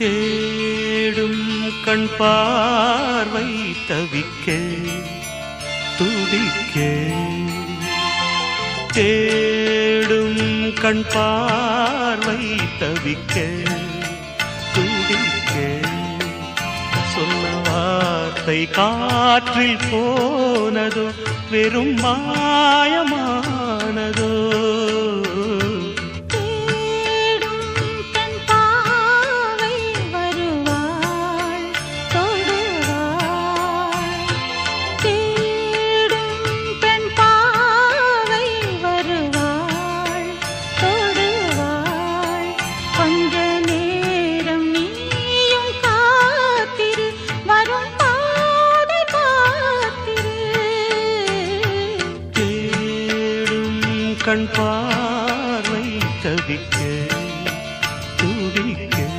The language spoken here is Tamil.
தேடும் கண் பார்வை தவிக்க துடிக்க தேடும் கண் பார்வை தவிக்க துடிக்க சொன்ன வார்த்தை காற்றில் போனதோ வெறும் மாயமானதோ கண்